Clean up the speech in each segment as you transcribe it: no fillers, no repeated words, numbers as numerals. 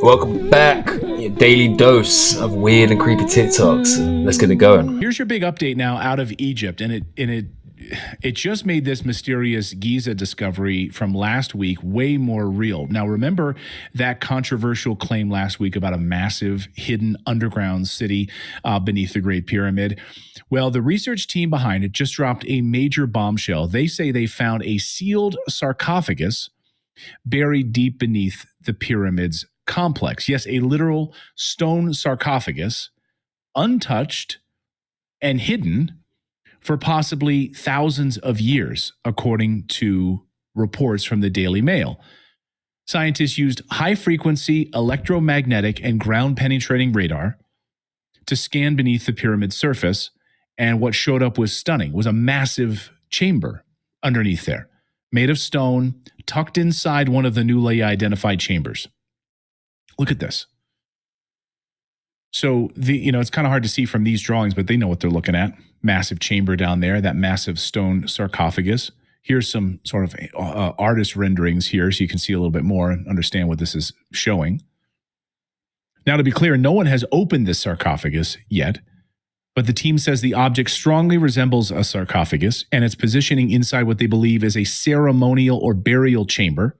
Welcome back. Your daily dose of weird and creepy TikToks. Let's get it going. Here's your big update now out of Egypt, and it just made this mysterious Giza discovery from last week way more real. Now, remember that controversial claim last week about a massive hidden underground city beneath the Great Pyramid? Well, the research team behind it just dropped a major bombshell. They say they found a sealed sarcophagus buried deep beneath the pyramid's complex. Yes, a literal stone sarcophagus, untouched and hidden for possibly thousands of years, according to reports from the Daily Mail. Scientists used high-frequency electromagnetic and ground-penetrating radar to scan beneath the pyramid's surface, and what showed up was stunning. It was a massive chamber underneath there, made of stone, tucked inside one of the newly identified chambers. Look at this. So it's kind of hard to see from these drawings, but they know what they're looking at. Massive chamber down there, that massive stone sarcophagus. Here's some sort of artist renderings here so you can see a little bit more and understand what this is showing. Now, to be clear, no one has opened this sarcophagus yet, but the team says the object strongly resembles a sarcophagus, and its positioning inside what they believe is a ceremonial or burial chamber.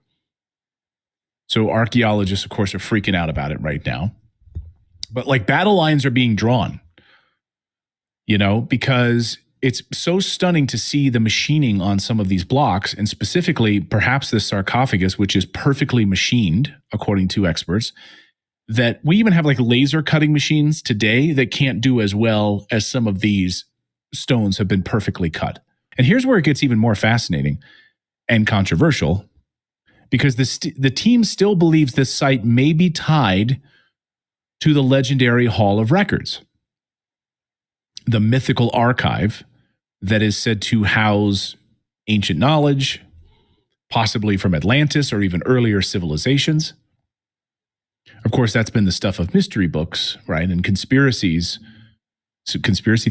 So archaeologists, of course, are freaking out about it right now. But like battle lines are being drawn, because it's so stunning to see the machining on some of these blocks, and specifically perhaps this sarcophagus, which is perfectly machined, according to experts, that we even have like laser cutting machines today that can't do as well as some of these stones have been perfectly cut. And here's where it gets even more fascinating and controversial, because the team still believes this site may be tied to the legendary Hall of Records, the mythical archive that is said to house ancient knowledge, possibly from Atlantis or even earlier civilizations. Of course, that's been the stuff of mystery books, right? And conspiracy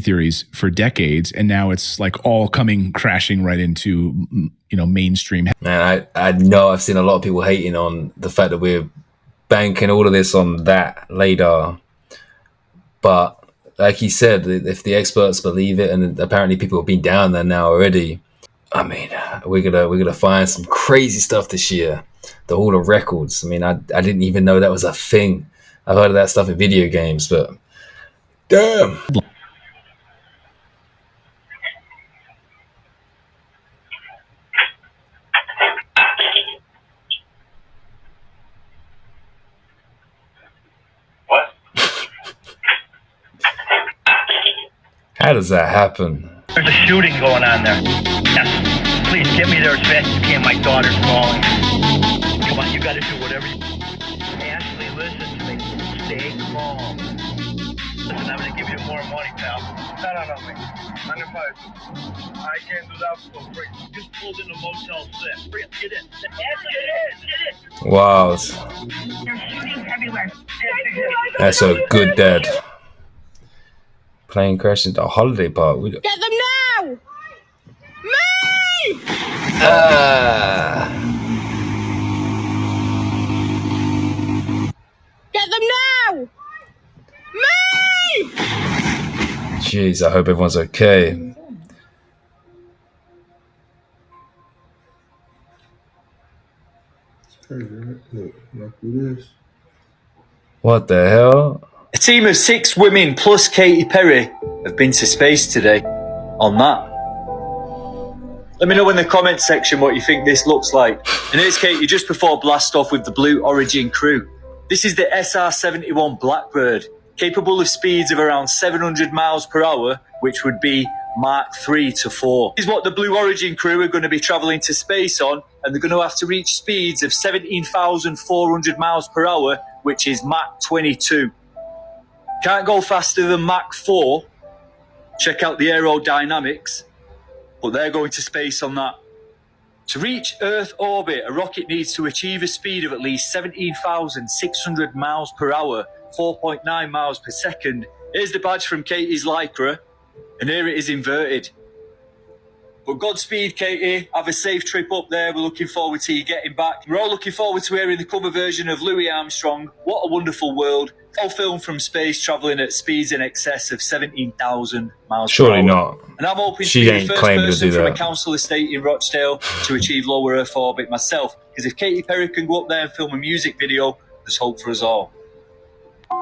theories for decades, and now it's like all coming crashing right into mainstream. Man, I know I've seen a lot of people hating on the fact that we're banking all of this on that LiDAR, but like he said, if the experts believe it, and apparently people have been down there now already, I mean, we're gonna find some crazy stuff this year. The Hall of Records. I mean, I didn't even know that was a thing. I've heard of that stuff in video games, but damn. What? How does that happen? There's a shooting going on there. Yes. Please get me there as fast as you can. My daughter's calling. Come on, you gotta do whatever you... Ashley, listen to me. Stay calm. Listen, I'm gonna give you more money, pal. No, man. I can't do that for free. Just pulled in a Motel 6. Get in. Get in. Wow. There's shootings everywhere. That's a good dad. Plane crashed into a holiday park. Get them now! Me! Get them now! Me! Jeez, I hope everyone's okay. What the hell? A team of 6 women plus Katy Perry have been to space today on that. Let me know in the comment section what you think this looks like. And here's Katy just before blast off with the Blue Origin crew. This is the SR-71 Blackbird, capable of speeds of around 700 miles per hour, which would be Mach 3 to 4. This is what the Blue Origin crew are going to be travelling to space on, and they're going to have to reach speeds of 17,400 miles per hour, which is Mach 22. Can't go faster than Mach 4. Check out the aerodynamics. But they're going to space on that. To reach Earth orbit, a rocket needs to achieve a speed of at least 17,600 miles per hour, 4.9 miles per second. Here's the badge from Katy's Lycra, and here it is inverted. But Godspeed, Katie. Have a safe trip up there. We're looking forward to you getting back. We're all looking forward to hearing the cover version of Louis Armstrong. What a wonderful world. All filmed from space, travelling at speeds in excess of 17,000 miles per hour. Surely not. And I'm hoping She to be the ain't first claiming to person do from a that. council estate in Rochdale to achieve low Earth orbit myself. Because if Katy Perry can go up there and film a music video, there's hope for us all.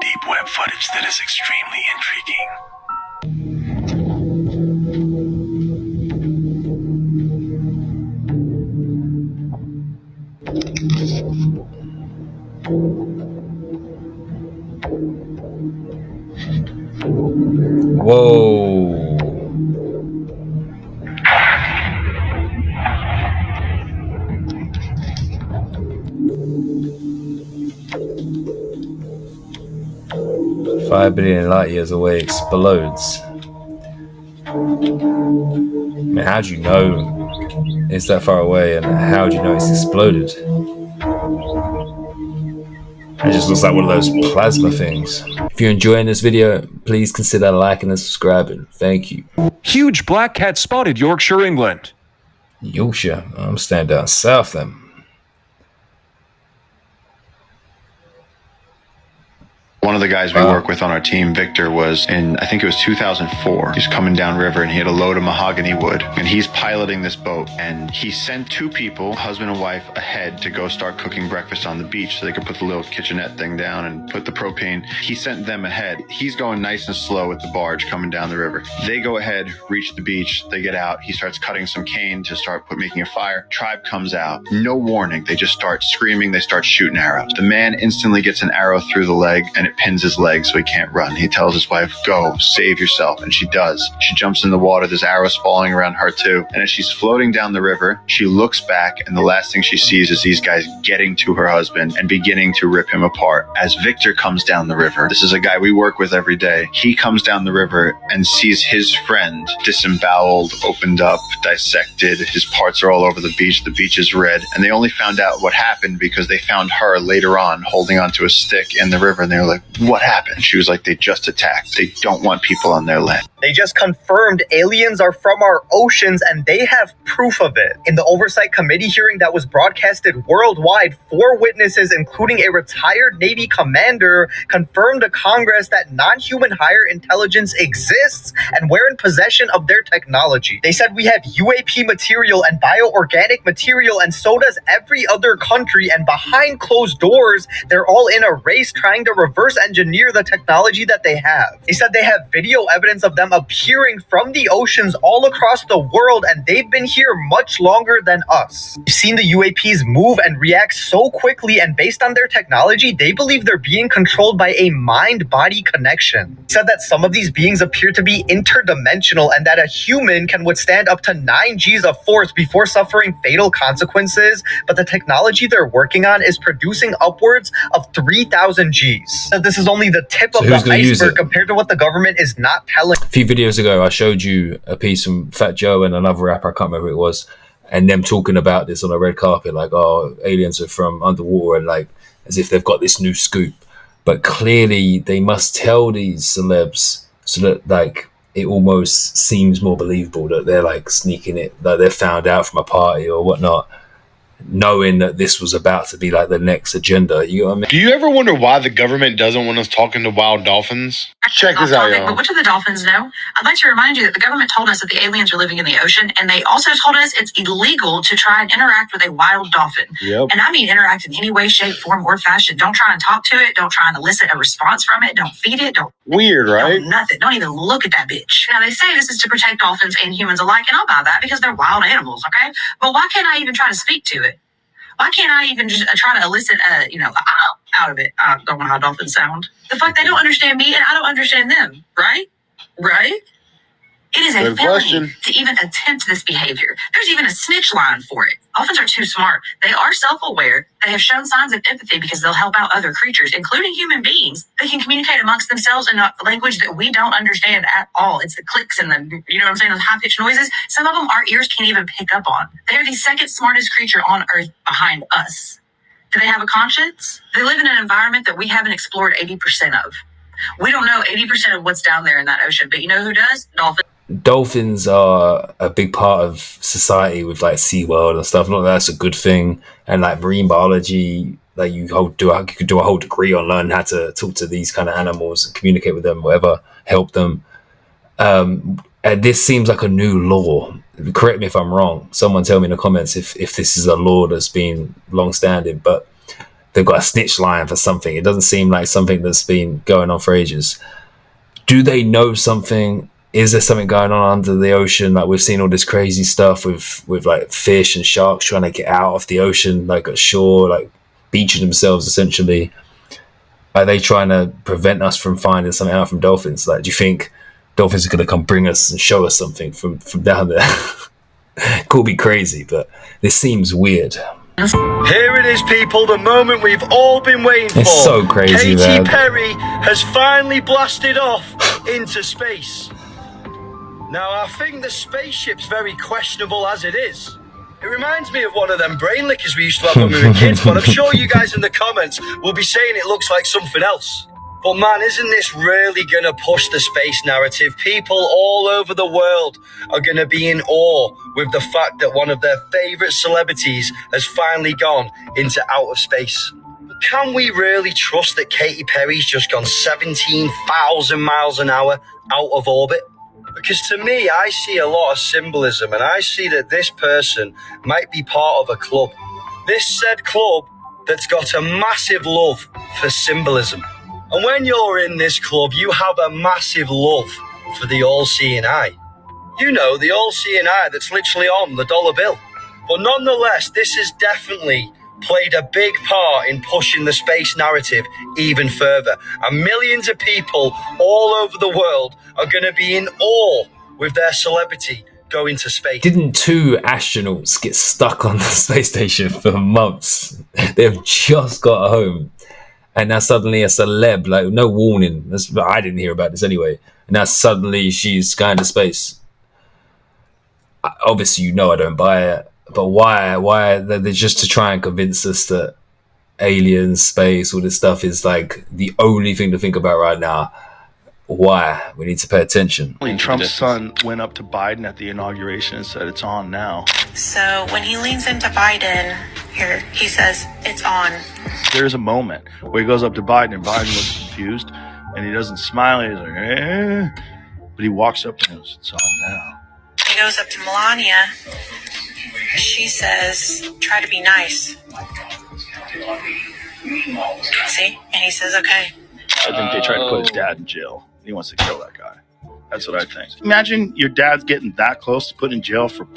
Deep web footage that is extremely intriguing. Whoa. $5 billion light years away explodes. I mean, how do you know it's that far away, and how do you know it's exploded? It just looks like one of those plasma things. If you're enjoying this video, please consider liking and subscribing. Thank you. Huge black cat spotted Yorkshire, England. Yorkshire? I'm staying down south then. One of the guys we work with on our team, Victor, was in, I think it was 2004. He's coming down river and he had a load of mahogany wood and he's piloting this boat, and he sent two people, husband and wife, ahead to go start cooking breakfast on the beach so they could put the little kitchenette thing down and put the propane. He sent them ahead. He's going nice and slow with the barge coming down the river. They go ahead, reach the beach, they get out. He starts cutting some cane to start making a fire. Tribe comes out. No warning. They just start screaming. They start shooting arrows. The man instantly gets an arrow through the leg and it pins his leg so he can't run. He tells his wife, go, save yourself. And she does. She jumps in the water. There's arrows falling around her too. And as she's floating down the river, she looks back and the last thing she sees is these guys getting to her husband and beginning to rip him apart. As Victor comes down the river, this is a guy we work with every day. He comes down the river and sees his friend disemboweled, opened up, dissected. His parts are all over the beach. The beach is red. And they only found out what happened because they found her later on holding onto a stick in the river. And they were like, what happened? She was like, they just attacked. They don't want people on their land. They just confirmed aliens are from our oceans and they have proof of it. In the Oversight Committee hearing that was broadcasted worldwide, 4 witnesses, including a retired Navy commander, confirmed to Congress that non-human higher intelligence exists and we're in possession of their technology. They said we have UAP material and bioorganic material, and so does every other country, and behind closed doors, they're all in a race trying to reverse engineer the technology that they have. They said they have video evidence of them appearing from the oceans all across the world, and they've been here much longer than us. We've seen the UAPs move and react so quickly, and based on their technology, they believe they're being controlled by a mind-body connection. They said that some of these beings appear to be interdimensional and that a human can withstand up to 9 Gs of force before suffering fatal consequences, but the technology they're working on is producing upwards of 3,000 Gs. This is only the tip of the iceberg compared to what the government is not telling. A few videos ago, I showed you a piece from Fat Joe and another rapper, I can't remember who it was, and them talking about this on a red carpet, like, oh, aliens are from underwater, and like, as if they've got this new scoop. But clearly, they must tell these celebs so that, like, it almost seems more believable that they're, like, sneaking it, that they're found out from a party or whatnot, knowing that this was about to be like the next agenda. You know what I mean? Do you ever wonder why the government doesn't want us talking to wild dolphins? Check this out, y'all. But what do the dolphins know? I'd like to remind you that the government told us that the aliens are living in the ocean, and they also told us it's illegal to try and interact with a wild dolphin. Yep. And I mean interact in any way, shape, form, or fashion. Don't try and talk to it. Don't try and elicit a response from it. Don't feed it. Don't. Weird, right? Don't nothing. Don't even look at that bitch. Now, they say this is to protect dolphins and humans alike, and I'll buy that because they're wild animals, okay? But why can't I even try to speak to it? Why can't I even just try to elicit out of it? I don't know how dolphins sound. The fuck, they don't understand me and I don't understand them, right? Right? It is a felony to even attempt this behavior. There's even a snitch line for it. Dolphins are too smart. They are self-aware. They have shown signs of empathy because they'll help out other creatures, including human beings. They can communicate amongst themselves in a language that we don't understand at all. It's the clicks and the, you know what I'm saying, those high-pitched noises. Some of them our ears can't even pick up on. They are the second smartest creature on Earth behind us. Do they have a conscience? They live in an environment that we haven't explored 80% of. We don't know 80% of what's down there in that ocean, but you know who does? Dolphins. dolphins are a big part of society with like SeaWorld and stuff. Not that that's a good thing. And like marine biology, like you could do a whole degree on learning how to talk to these kind of animals and communicate with them, whatever, help them. And this seems like a new law. Correct me if I'm wrong. Someone tell me in the comments if this is a law that's been long-standing, but they've got a snitch line for something. It doesn't seem like something that's been going on for ages. Do they know something? Is there something going on under the ocean? Like we've seen all this crazy stuff with like fish and sharks trying to get out of the ocean, like at shore, like beaching themselves essentially. Are they trying to prevent us from finding something out from dolphins? Like, do you think dolphins are going to come bring us and show us something from down there? Could be crazy, but this seems weird. Here it is, people, the moment we've all been waiting for. It's so crazy, Katy man. Perry has finally blasted off into space. Now, I think the spaceship's very questionable as it is. It reminds me of one of them brain lickers we used to have when we were kids, but I'm sure you guys in the comments will be saying it looks like something else. But man, isn't this really going to push the space narrative? People all over the world are going to be in awe with the fact that one of their favorite celebrities has finally gone into outer space. Can we really trust that Katy Perry's just gone 17,000 miles an hour out of orbit? Because to me, I see a lot of symbolism, and I see that this person might be part of a club. This said club that's got a massive love for symbolism. And when you're in this club, you have a massive love for the all-seeing eye. You know, the all-seeing eye that's literally on the dollar bill. But nonetheless, this has definitely played a big part in pushing the space narrative even further. And millions of people all over the world are going to be in awe with their celebrity going to space. Didn't 2 astronauts get stuck on the space station for months? They've just got home. And now suddenly a celeb, like no warning. I didn't hear about this anyway. And now suddenly she's going to space. Obviously, you know I don't buy it. But why? They're just to try and convince us that aliens, space, all this stuff is like the only thing to think about right now. Why? We need to pay attention. Trump's son went up to Biden at the inauguration and said it's on now. So when he leans into Biden here, he says it's on. There's a moment where he goes up to Biden and Biden looks confused and he doesn't smile. He's like, eh. But he walks up and goes, it's on now. He goes up to Melania. She says, try to be nice. See? And he says, okay. I think they tried to put his dad in jail. He wants to kill that guy. That's what I think. Imagine your dad's getting that close to put in jail for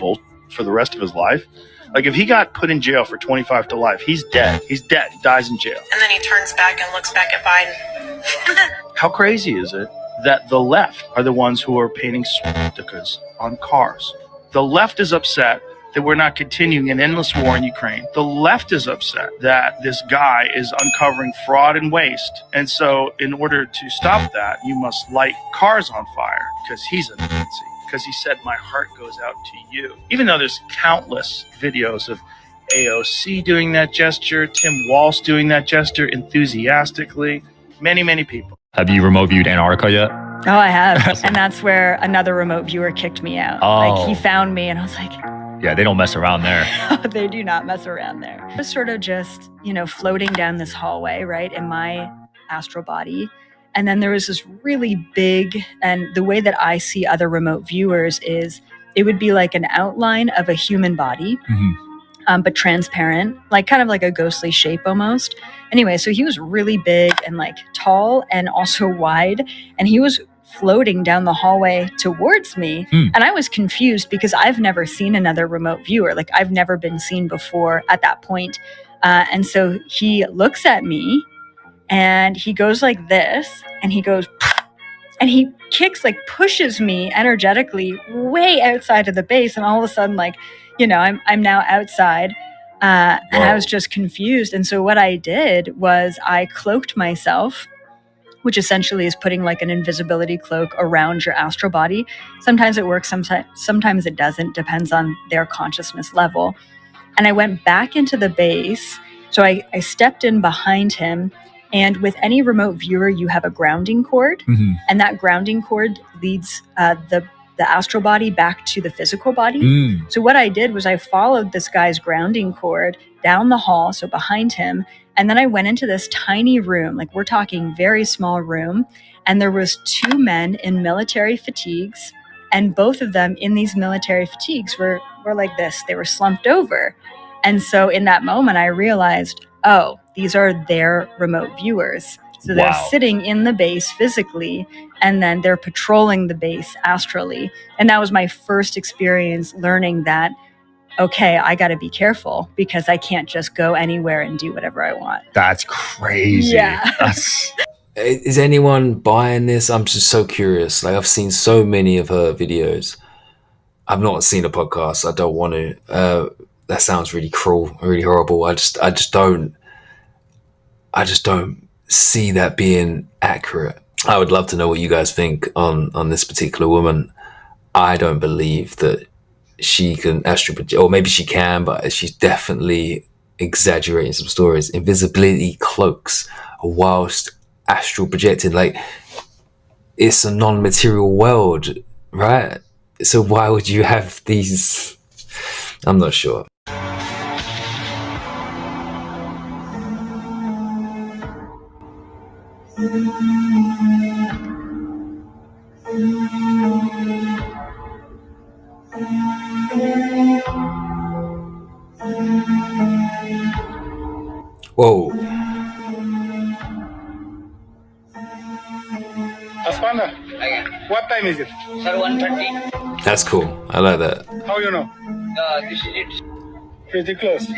the rest of his life. Like if he got put in jail for 25 to life, he's dead. He's dead. He dies in jail. And then he turns back and looks back at Biden. How crazy is it that the left are the ones who are painting swastikas on cars? The left is upset that we're not continuing an endless war in Ukraine. The left is upset that this guy is uncovering fraud and waste. And so in order to stop that, you must light cars on fire because he's a Nazi. Because he said, my heart goes out to you. Even though there's countless videos of AOC doing that gesture, Tim Walsh doing that gesture enthusiastically, many, many people. Have you remote viewed Antarctica yet? Oh, I have. And that's where another remote viewer kicked me out. Oh. Like he found me and I was like, yeah, they don't mess around there. they do not mess around there. I was sort of just, floating down this hallway, right, in my astral body. And then there was this really big, and the way that I see other remote viewers is it would be like an outline of a human body, but transparent, like kind of like a ghostly shape almost. Anyway, so he was really big and like tall and also wide. And he was floating down the hallway towards me. And I was confused because I've never seen another remote viewer. Like I've never been seen before at that point. And so he looks at me and he goes like this and he goes, and he kicks, like pushes me energetically way outside of the base. And all of a sudden, like, I'm now outside. And I was just confused. And so what I did was I cloaked myself, which essentially is putting like an invisibility cloak around your astral body. Sometimes it works, sometimes it doesn't, depends on their consciousness level. And I went back into the base. So I stepped in behind him. And with any remote viewer, you have a grounding cord. And that grounding cord leads the the astral body back to the physical body. Mm. So what I did was I followed this guy's grounding cord down the hall, so behind him, and then I went into this tiny room, like we're talking very small room, and there was 2 men in military fatigues, and both of them in these military fatigues were like this. They were slumped over. And so in that moment, I realized, oh, these are their remote viewers. So they're sitting in the base physically, and then they're patrolling the base astrally. And that was my first experience learning that, okay, I got to be careful because I can't just go anywhere and do whatever I want. That's crazy. Yeah. Is anyone buying this? I'm just so curious. Like, I've seen so many of her videos. I've not seen a podcast. I don't want to. That sounds really cruel, really horrible. I just don't see that being accurate. I would love to know what you guys think on this particular woman. I don't believe that she can astral project, or maybe she can, but she's definitely exaggerating some stories. Invisibility cloaks whilst astral projecting. Like, it's a non-material world, right? So why would you have these? I'm not sure. Whoa. Aswanda, what time is it? Sir, 1:30. That's cool. I like that. How you know? It's pretty close.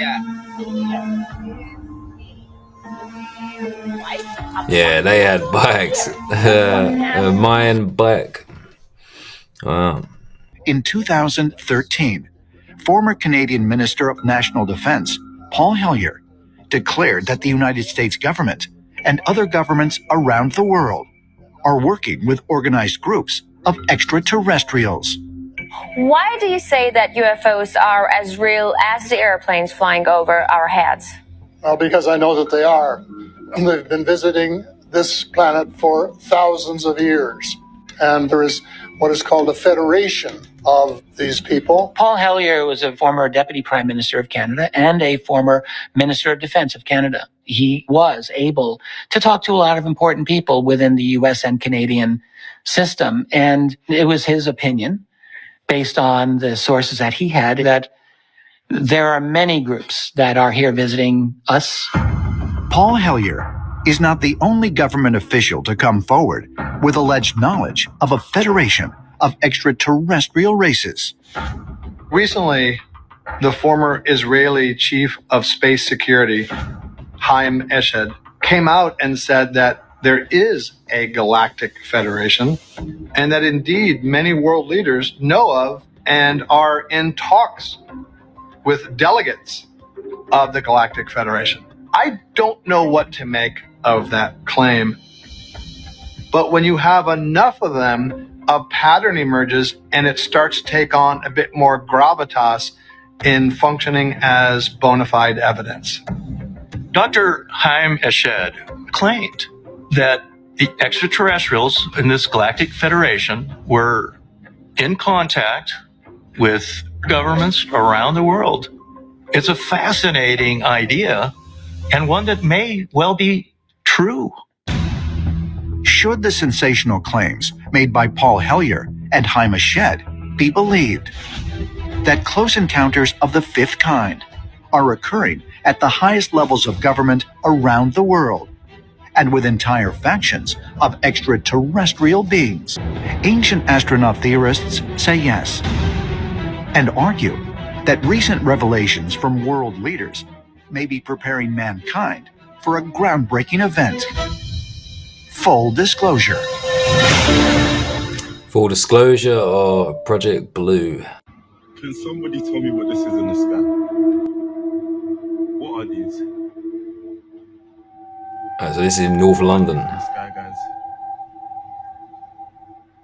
Yeah, they had bikes. Mayan bike. Wow. In 2013, former Canadian Minister of National Defense, Paul Hellyer, declared that the United States government and other governments around the world are working with organized groups of extraterrestrials. Why do you say that UFOs are as real as the airplanes flying over our heads? Well, because I know that they are. They've been visiting this planet for thousands of years. And there is what is called a federation of these people. Paul Hellyer was a former Deputy Prime Minister of Canada and a former Minister of Defense of Canada. He was able to talk to a lot of important people within the US and Canadian system. And it was his opinion, based on the sources that he had, that there are many groups that are here visiting us. Paul Hellyer is not the only government official to come forward with alleged knowledge of a federation of extraterrestrial races. Recently, the former Israeli chief of space security, Haim Eshed, came out and said that there is a galactic federation and that indeed many world leaders know of and are in talks with delegates of the Galactic Federation. I don't know what to make of that claim, but when you have enough of them, a pattern emerges and it starts to take on a bit more gravitas in functioning as bona fide evidence. Dr. Haim Eshed claimed that the extraterrestrials in this Galactic Federation were in contact with governments around the world. It's a fascinating idea and one that may well be true. Should the sensational claims made by Paul Hellyer and Haim Eshed be believed, that close encounters of the fifth kind are occurring at the highest levels of government around the world, and with entire factions of extraterrestrial beings, ancient astronaut theorists say yes, and argue that recent revelations from world leaders may be preparing mankind for a groundbreaking event. Full disclosure. Full disclosure or Project Blue? Can somebody tell me what this is in the sky? What are these? So this is in North London. The sky, guys.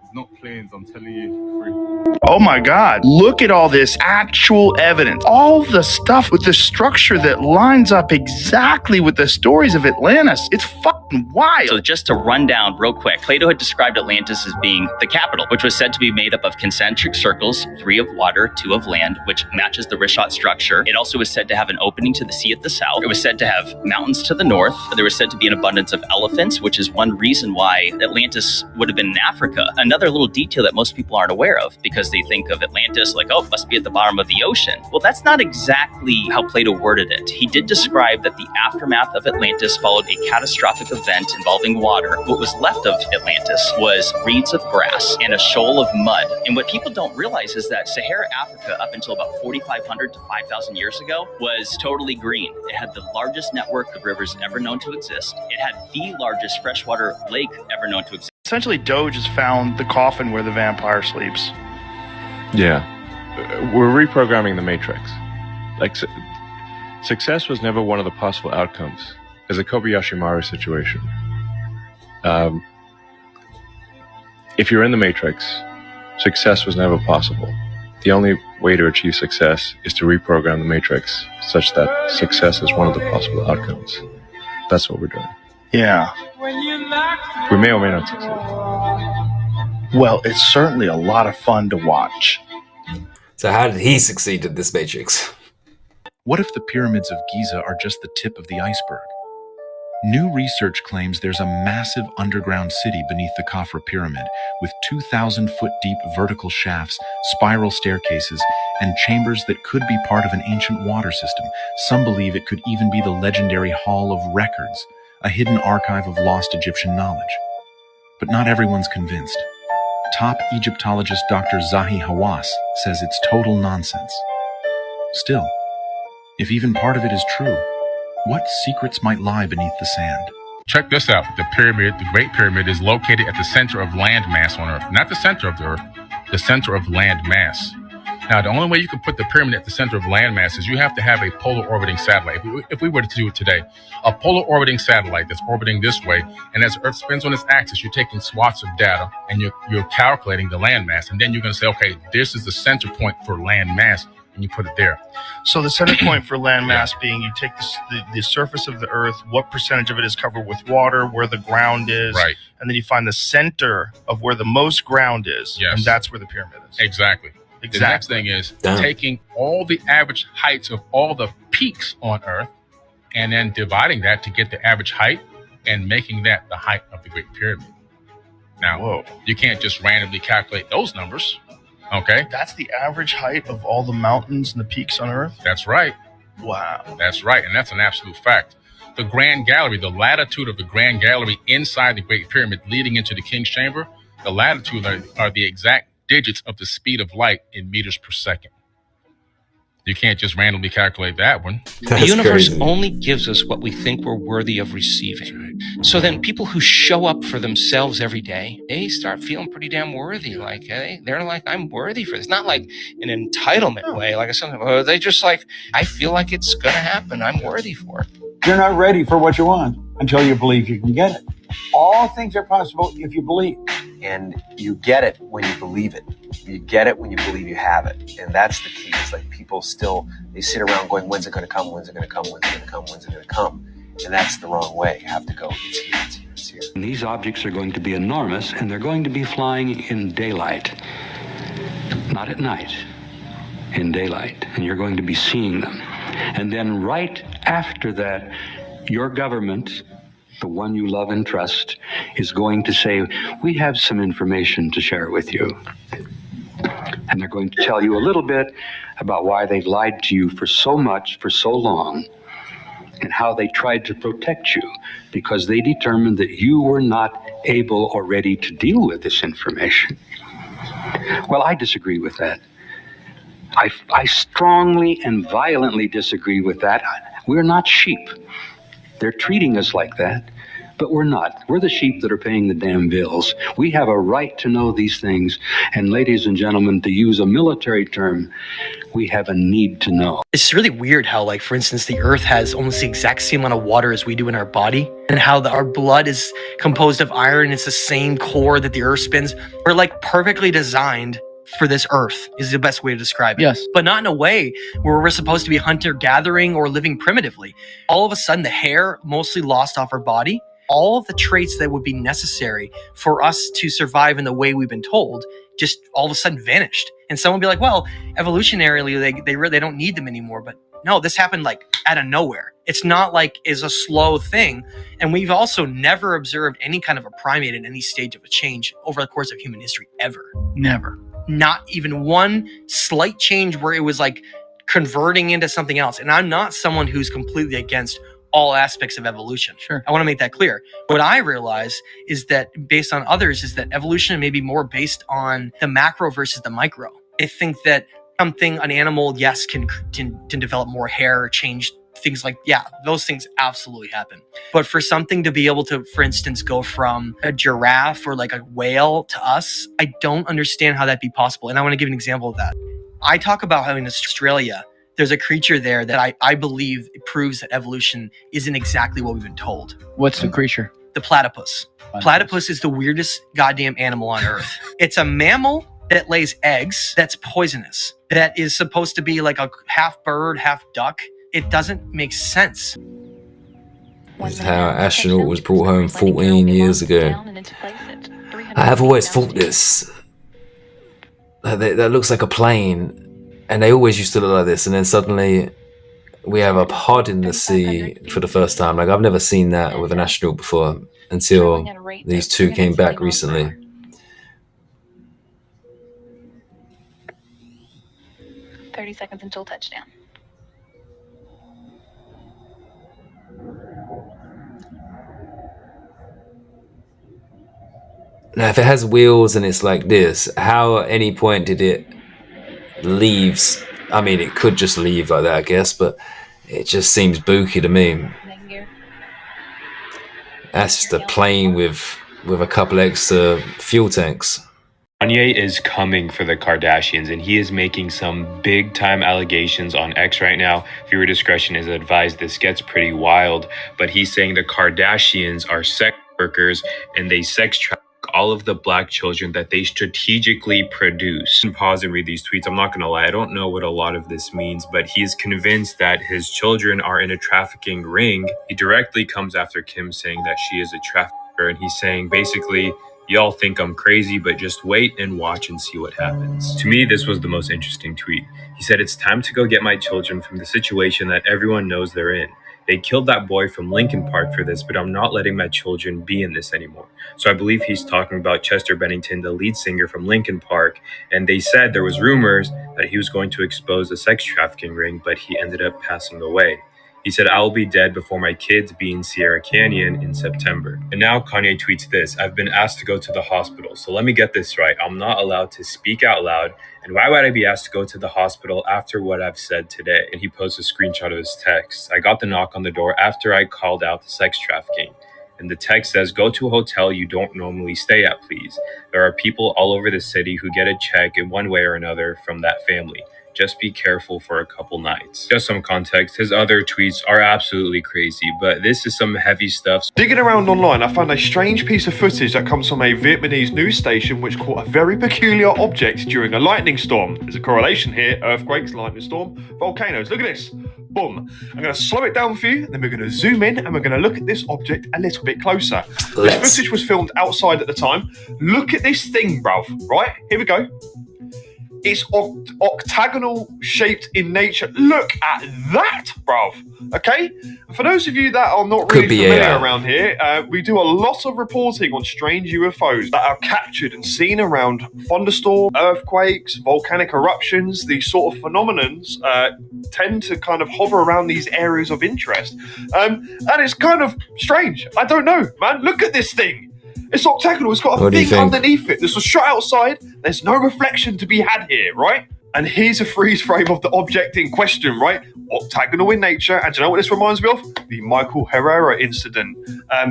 It's not planes, I'm telling you. Free. Oh my God, look at all this actual evidence. All the stuff with the structure that lines up exactly with the stories of Atlantis. It's fucking Wild. So just to run down real quick, Plato had described Atlantis as being the capital, which was said to be made up of concentric circles, 3 of water, 2 of land, which matches the Richat structure. It also was said to have an opening to the sea at the south. It was said to have mountains to the north. There was said to be an abundance of elephants, which is one reason why Atlantis would have been in Africa. Another little detail that most people aren't aware of, because they think of Atlantis like, oh, it must be at the bottom of the ocean. Well, that's not exactly how Plato worded it. He did describe that the aftermath of Atlantis followed a catastrophic event involving water. What was left of Atlantis was reeds of grass and a shoal of mud. And what people don't realize is that Sahara Africa, up until about 4,500 to 5,000 years ago, was totally green. It had the largest network of rivers ever known to exist. It had the largest freshwater lake ever known to exist. Essentially, Doge has found the coffin where the vampire sleeps. Yeah. We're reprogramming the Matrix. Like, success was never one of the possible outcomes. As a Kobayashi Maru situation. If you're in the Matrix, success was never possible. The only way to achieve success is to reprogram the Matrix such that success is one of the possible outcomes. That's what we're doing. Yeah. We may or may not succeed. Well, it's certainly a lot of fun to watch. So how did he succeed at this Matrix? What if the pyramids of Giza are just the tip of the iceberg? New research claims there's a massive underground city beneath the Khafra Pyramid with 2,000-foot-deep vertical shafts, spiral staircases, and chambers that could be part of an ancient water system. Some believe it could even be the legendary Hall of Records, a hidden archive of lost Egyptian knowledge. But not everyone's convinced. Top Egyptologist Dr. Zahi Hawass says it's total nonsense. Still, if even part of it is true, what secrets might lie beneath the sand? Check this out. The pyramid, the Great Pyramid, is located at the center of land mass on Earth. Not the center of the Earth, the center of land mass. Now, the only way you can put the pyramid at the center of land mass is you have to have a polar orbiting satellite. If we were to do it today, a polar orbiting satellite that's orbiting this way, and as Earth spins on its axis, you're taking swaths of data and you're calculating the land mass. And then you're going to say, okay, this is the center point for land mass. And you put it there. So the center point for landmass being you take the surface of the Earth, what percentage of it is covered with water, where the ground is, right, and then you find the center of where the most ground is, yes, and that's where the pyramid is. Exactly. The next thing is taking all the average heights of all the peaks on Earth and then dividing that to get the average height and making that the height of the Great Pyramid. Now, you can't just randomly calculate those numbers. Okay. That's the average height of all the mountains and the peaks on Earth? That's right. Wow. That's right. And that's an absolute fact. The Grand Gallery, the latitude of the Grand Gallery inside the Great Pyramid leading into the King's Chamber, the latitude are the exact digits of the speed of light in meters per second. You can't just randomly calculate that one. The universe only gives us what we think we're worthy of receiving. So then people who show up for themselves every day, they start feeling pretty damn worthy. Like, they're like, I'm worthy for this. Not like an entitlement way, like something. They just like, I feel like it's going to happen. I'm worthy for it. You're not ready for what you want until you believe you can get it. All things are possible if you believe. And you get it when you believe it. You get it when you believe you have it. And that's the key. It's like people still, they sit around going, when's it going to come? When's it going to come? When's it going to come? When's it going to come? And that's the wrong way. You have to go, it's here, it's here, it's here. And these objects are going to be enormous, and they're going to be flying in daylight. Not at night, in daylight. And you're going to be seeing them. And then right after that, your government, the one you love and trust, is going to say, we have some information to share with you. And they're going to tell you a little bit about why they've lied to you for so much, for so long, and how they tried to protect you because they determined that you were not able or ready to deal with this information. Well, I disagree with that. I strongly and violently disagree with that. We're not sheep. They're treating us like that, but we're not. We're the sheep that are paying the damn bills. We have a right to know these things. And ladies and gentlemen, to use a military term, we have a need to know. It's really weird how, like, for instance, the Earth has almost the exact same amount of water as we do in our body, and how our blood is composed of iron. It's the same core that the Earth spins. We're like perfectly designed for this Earth is the best way to describe it. Yes. But not in a way where we're supposed to be hunter-gathering or living primitively. All of a sudden, the hair mostly lost off our body. all of the traits that would be necessary for us to survive in the way we've been told just all of a sudden vanished. And someone would be like, well, evolutionarily, they don't need them anymore. But no, this happened like out of nowhere. It's not like it's a slow thing. And we've also never observed any kind of a primate in any stage of a change over the course of human history ever. Never. Not even one slight change where it was like converting into something else. And I'm not someone who's completely against all aspects of evolution. Sure. I want to make that clear. What I realize is that based on others is that evolution may be more based on the macro versus the micro. I think that an animal, yes, can develop more hair, change things like, yeah, those things absolutely happen. But for something to be able to, for instance, go from a giraffe or like a whale to us, I don't understand how that'd be possible. And I want to give an example of that. I talk about how in Australia, there's a creature there that I believe it proves that evolution isn't exactly what we've been told. What's the creature? The platypus. Platypus is the weirdest goddamn animal on earth. It's a mammal that lays eggs that's poisonous, that is supposed to be like a half bird, half duck. It doesn't make sense. This is how an astronaut was brought home 14 years ago. I have always thought this. That looks like a plane. And they always used to look like this. And then suddenly we have a pod in the sea for the first time. Like I've never seen that with an astronaut before until these two came back recently. "30 seconds until touchdown." Now, if it has wheels and it's like this, how at any point did it leaves? I mean, it could just leave like that, I guess, but it just seems booky to me. That's just a plane with a couple extra fuel tanks. Kanye is coming for the Kardashians, and he is making some big time allegations on X right now. Viewer discretion is advised. This gets pretty wild, but he's saying the Kardashians are sex workers and they sex traffic all of the black children that they strategically produce. Pause and read these tweets. I'm not gonna lie, I don't know what a lot of this means, but he is convinced that his children are in a trafficking ring. He directly comes after Kim, saying that she is a trafficker, and he's saying basically, y'all think I'm crazy, but just wait and watch and see what happens. To me, this was the most interesting tweet. He said, "It's time to go get my children from the situation that everyone knows they're in. They killed that boy from Lincoln Park for this, but I'm not letting my children be in this anymore." So I believe he's talking about Chester Bennington, the lead singer from Lincoln Park. And they said there was rumors that he was going to expose the sex trafficking ring, but he ended up passing away. He said, "I will be dead before my kids be in Sierra Canyon in September." And now Kanye tweets this: "I've been asked to go to the hospital. So let me get this right. I'm not allowed to speak out loud. And why would I be asked to go to the hospital after what I've said today?" And he posts a screenshot of his text. "I got the knock on the door after I called out the sex trafficking. And the text says, go to a hotel you don't normally stay at, please. There are people all over the city who get a check in one way or another from that family. Just be careful for a couple nights." Just some context, his other tweets are absolutely crazy, but this is some heavy stuff. Digging around online, I found a strange piece of footage that comes from a Vietnamese news station which caught a very peculiar object during a lightning storm. There's a correlation here: earthquakes, lightning storm, volcanoes. Look at this. Boom. I'm going to slow it down for you, then we're going to zoom in and we're going to look at this object a little bit closer. This footage was filmed outside at the time. Look at this thing, bruv. Right, here we go. It's octagonal shaped in nature. Look at that, bruv. Okay? For those of you that are not really familiar around here, we do a lot of reporting on strange UFOs that are captured and seen around thunderstorms, earthquakes, volcanic eruptions. These sort of phenomenons tend to kind of hover around these areas of interest. And it's kind of strange. I don't know, man. Look at this thing. It's octagonal. It's got a thing underneath it. This was shot outside. There's no reflection to be had here, right? And here's a freeze frame of the object in question, right? Octagonal in nature. And do you know what this reminds me of? The Michael Herrera incident.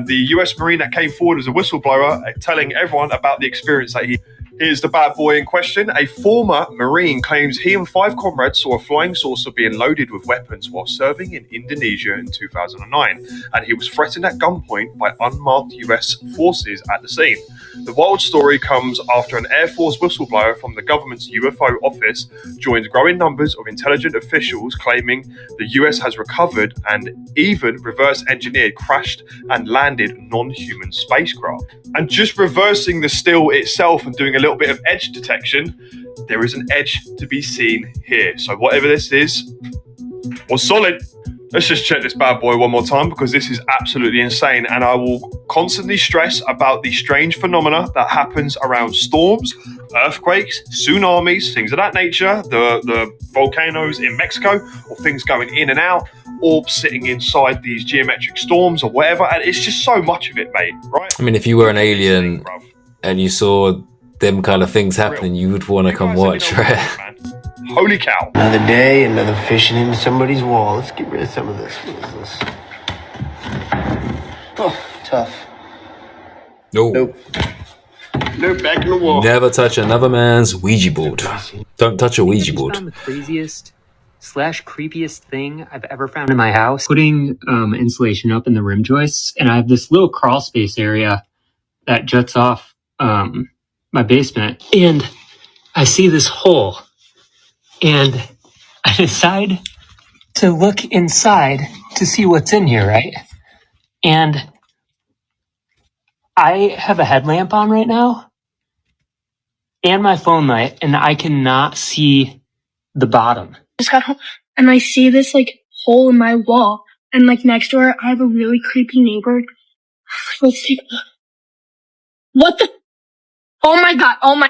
The US Marine that came forward as a whistleblower telling everyone about the experience that he Here's the bad boy in question. A former Marine claims he and 5 comrades saw a flying saucer being loaded with weapons while serving in Indonesia in 2009, and he was threatened at gunpoint by unmarked US forces at the scene. The wild story comes after an Air Force whistleblower from the government's UFO office joined growing numbers of intelligent officials claiming the US has recovered and even reverse engineered crashed and landed non-human spacecraft. And just reversing the still itself and doing a little bit of edge detection, there is an edge to be seen here. So whatever this is was solid. Let's just check this bad boy one more time because this is absolutely insane, and I will constantly stress about the strange phenomena that happens around storms, earthquakes, tsunamis, things of that nature, the volcanoes in Mexico, or things going in and out, orbs sitting inside these geometric storms or whatever, and it's just so much of it, mate, right? I mean, if you were an alien and you saw them kind of things happening, you would want to come watch, right? Holy cow. Another day, another fishing into somebody's wall. Let's get rid of some of this. What is this? Oh, tough. Nope. Nope, back in the wall. Never touch another man's Ouija board. Don't touch a Ouija board. The craziest / creepiest thing I've ever found in my house. Putting insulation up in the rim joists, and I have this little crawl space area that juts off my basement, and I see this hole. And I decide to look inside to see what's in here, right? And I have a headlamp on right now and my phone light, and I cannot see the bottom. Just got home and I see this like hole in my wall, and like next door I have a really creepy neighbor. Let's take a look. What the? Oh my god! Oh my!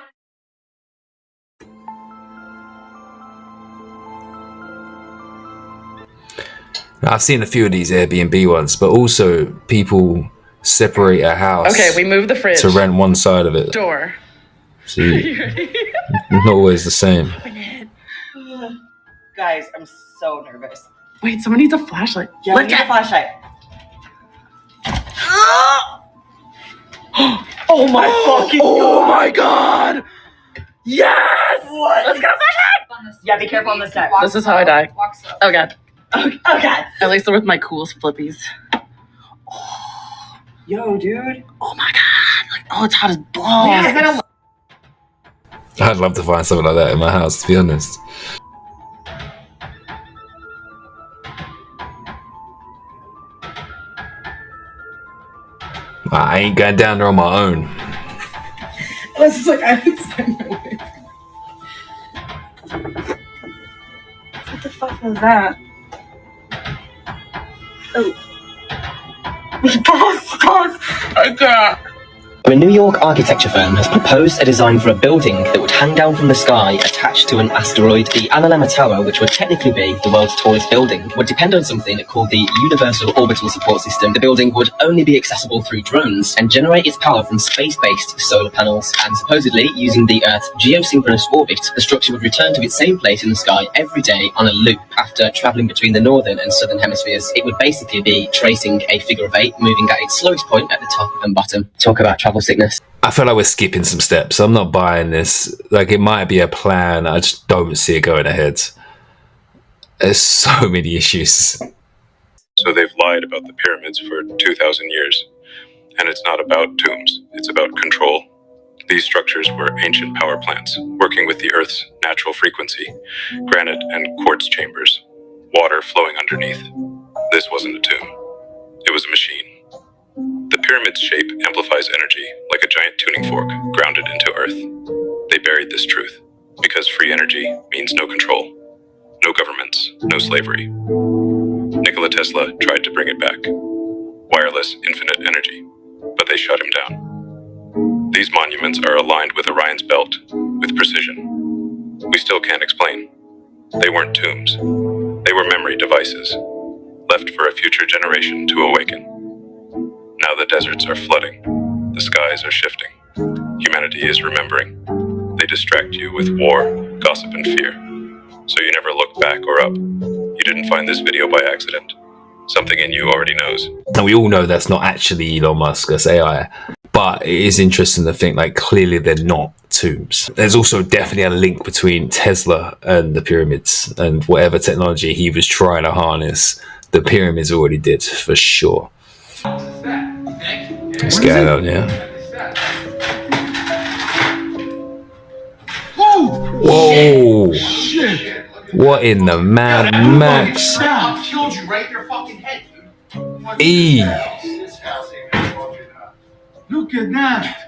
I've seen a few of these Airbnb ones, but also people separate a house. Okay, we move the fridge to rent one side of it. door. So it's not always the same. Guys, I'm so nervous. Wait, someone needs a flashlight. Yeah, we need a flashlight. Oh my fucking god! Oh my god! Yes! What? Let's get a flashlight! Yeah, be careful on this side. This is how I die. Oh god. Oh god. At least they're with my cool flippies. Yo, dude. Oh my god. Like, oh, it's hot as balls. I'd love to find something like that in my house, to be honest. I ain't going down there on my own. This is like, I would spend my way. What the fuck was that? Oh. I can't. A New York architecture firm has proposed a design for a building that would hang down from the sky attached to an asteroid. The Analemma Tower, which would technically be the world's tallest building, would depend on something called the Universal Orbital Support System. The building would only be accessible through drones and generate its power from space-based solar panels. And supposedly, using the Earth's geosynchronous orbit, the structure would return to its same place in the sky every day on a loop after travelling between the northern and southern hemispheres. It would basically be tracing a figure of 8, moving at its slowest point at the top and bottom. Talk about travel sickness. I feel like we're skipping some steps. I'm not buying this. Like, it might be a plan. I just don't see it going ahead. There's so many issues. So they've lied about the pyramids for 2,000 years. And it's not about tombs. It's about control. These structures were ancient power plants, working with the Earth's natural frequency, granite and quartz chambers, water flowing underneath. This wasn't a tomb. It was a machine. The pyramid's shape amplifies energy like a giant tuning fork grounded into Earth. They buried this truth because free energy means no control, no governments, no slavery. Nikola Tesla tried to bring it back. Wireless, infinite energy. But they shut him down. These monuments are aligned with Orion's belt, with precision. We still can't explain. They weren't tombs. They were memory devices, left for a future generation to awaken. Now the deserts are flooding. The skies are shifting. Humanity is remembering. They distract you with war, gossip, and fear. So you never look back or up. You didn't find this video by accident. Something in you already knows. And we all know that's not actually Elon Musk, that's AI. But it is interesting to think, like, clearly they're not tombs. There's also definitely a link between Tesla and the pyramids, and whatever technology he was trying to harness, the pyramids already did, for sure. What's going on, yeah? Whoa! Shit! What in the Mad Max? I've killed you right in your fucking head, dude. E. Look at that.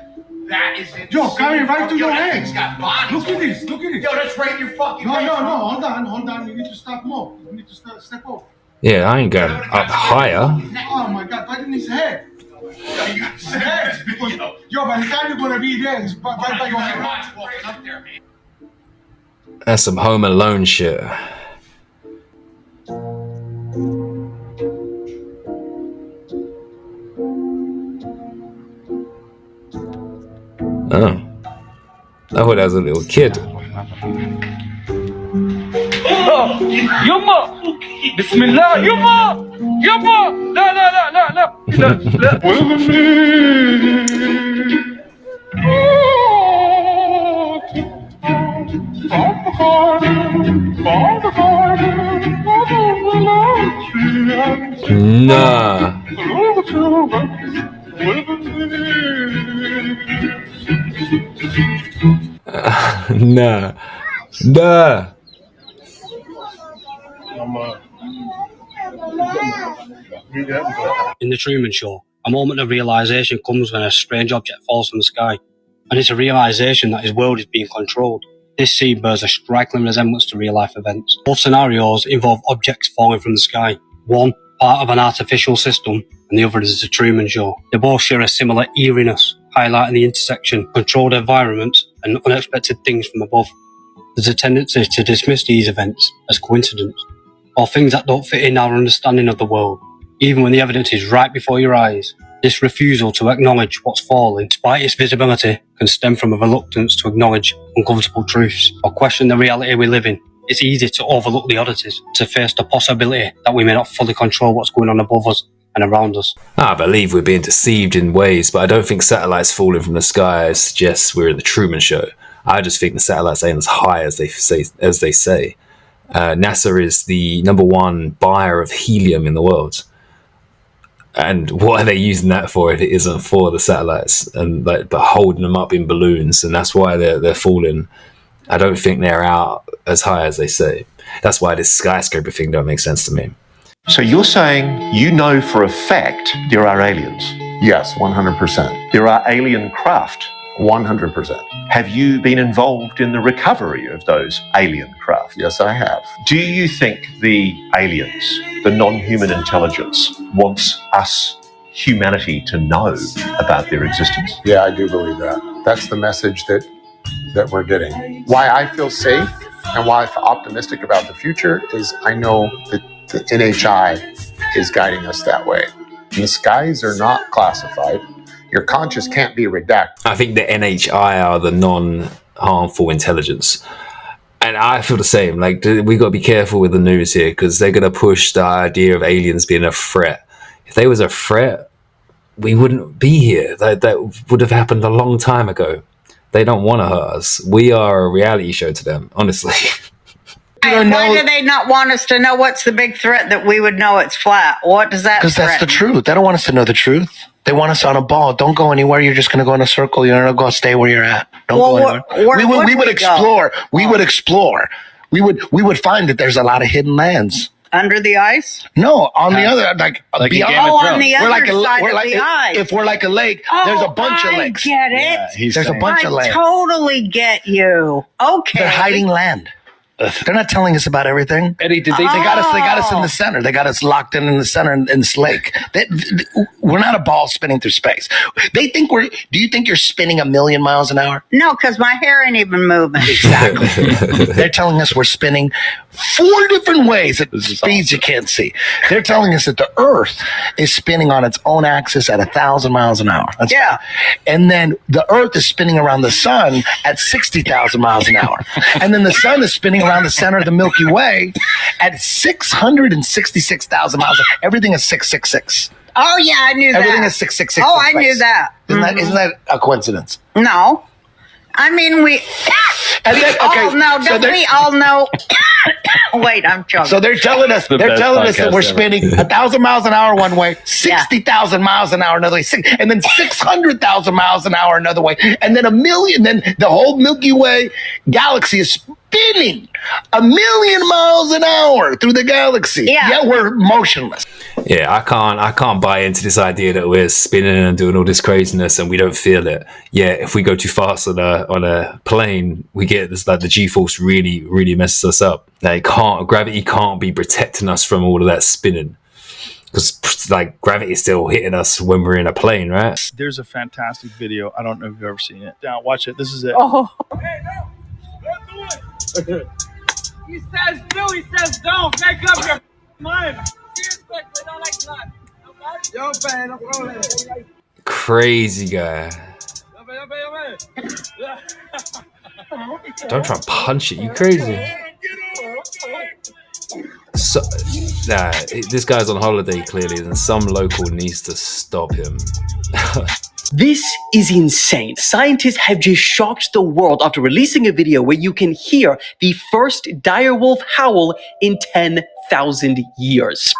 That is it. Yo, coming right to your head. Look at this. Look at this. Yo, that's right in your fucking head. No. Hold on. You need to stop more. You need to step over. Yeah, I ain't going up higher. Oh my God, right in his head. His head. Yo, by the time you're gonna be there, it's right by your head. Walking up there, man. That's some Home Alone shit. Oh. I thought that was a little kid. Yumma! Bismillah! Yumma! La. Nah. Nah. In The Truman Show, a moment of realization comes when a strange object falls from the sky, and it's a realization that his world is being controlled. This scene bears a striking resemblance to real-life events. Both scenarios involve objects falling from the sky. One, part of an artificial system, and the other is The Truman Show. They both share a similar eeriness, highlighting the intersection of controlled environments and unexpected things from above. There's a tendency to dismiss these events as coincidence, or things that don't fit in our understanding of the world, even when the evidence is right before your eyes. This refusal to acknowledge what's falling, despite its visibility, can stem from a reluctance to acknowledge uncomfortable truths or question the reality we live in. It's easy to overlook the oddities, to face the possibility that we may not fully control what's going on above us and around us. I believe we're being deceived in ways, but I don't think satellites falling from the sky suggests we're in the Truman Show. I just think the satellites ain't as high as they say. NASA is the #1 buyer of helium in the world. And what are they using that for if it isn't for the satellites and but holding them up in balloons? And that's why they're falling. I don't think they're out as high as they say. That's why this skyscraper thing don't make sense to me. So you're saying you know for a fact there are aliens? Yes, 100%. There are alien craft? 100%. Have you been involved in the recovery of those alien craft? Yes, I have. Do you think the aliens, the non-human intelligence, wants us, humanity, to know about their existence? Yeah, I do believe that. That's the message that we're getting. Why I feel safe and why I feel optimistic about the future is I know that the NHI is guiding us that way. The skies are not classified. Your conscious can't be redacted. I think the NHI are the non-harmful intelligence. And I feel the same. Like, we got to be careful with the news here because they're going to push the idea of aliens being a threat. If they was a threat, we wouldn't be here. That would have happened a long time ago. They don't want to hurt us. We are a reality show to them, honestly. Why do they not want us to know what's the big threat that we would know it's flat? What does that Because that's the truth. They don't want us to know the truth. They want us on a ball. Don't go anywhere. You're just going to go in a circle. You're not going to stay where you're at. Don't go anywhere. We would explore. We would explore. We would find that there's a lot of hidden lands. Under the ice? No, on the other, like beyond. On the other side of the ice. If we're like a lake, there's a bunch of lakes. I get it. Yeah, there's a bunch of lakes. I totally get you. Okay. They're hiding land. They're not telling us about everything. Eddie, did they? They got us in the center. They got us locked in the center in this lake. We're not a ball spinning through space. They think do you think you're spinning 1,000,000 miles an hour? No, because my hair ain't even moving. Exactly. They're telling us we're spinning 4 different ways at speeds you can't see. They're telling us that the Earth is spinning on its own axis at 1,000 miles an hour. And then the Earth is spinning around the sun at 60,000 miles an hour. And then the sun is spinning around the center of the Milky Way at 666,000 miles. Everything is 666. Oh yeah, I knew that. Everything is 666. Oh, I knew that. Isn't that a coincidence? No. I mean, we. And then, okay, oh no! so Don't we all know? Wait, I'm joking. So they're telling us that we're spinning 1,000 miles an hour one way, 60,000 miles an hour another way, and then 600,000 miles an hour another way, and then 1,000,000. Then the whole Milky Way galaxy is spinning 1,000,000 miles an hour through the galaxy. Yeah, we're motionless. Yeah, I can't buy into this idea that we're spinning and doing all this craziness and we don't feel it. Yeah, if we go too fast on a plane, we get this, like the G-force really messes us up. Like gravity can't be protecting us from all of that spinning, because like gravity is still hitting us when we're in a plane, right? There's a fantastic video. I don't know if you've ever seen it. Now watch it. This is it. Oh. Hey, no, don't do it. He says do. He says don't. Make up your mind. Crazy guy. Don't try and punch it. You crazy? So, this guy's on holiday clearly, and some local needs to stop him. This is insane. Scientists have just shocked the world after releasing a video where you can hear the first direwolf howl in 10,000 years.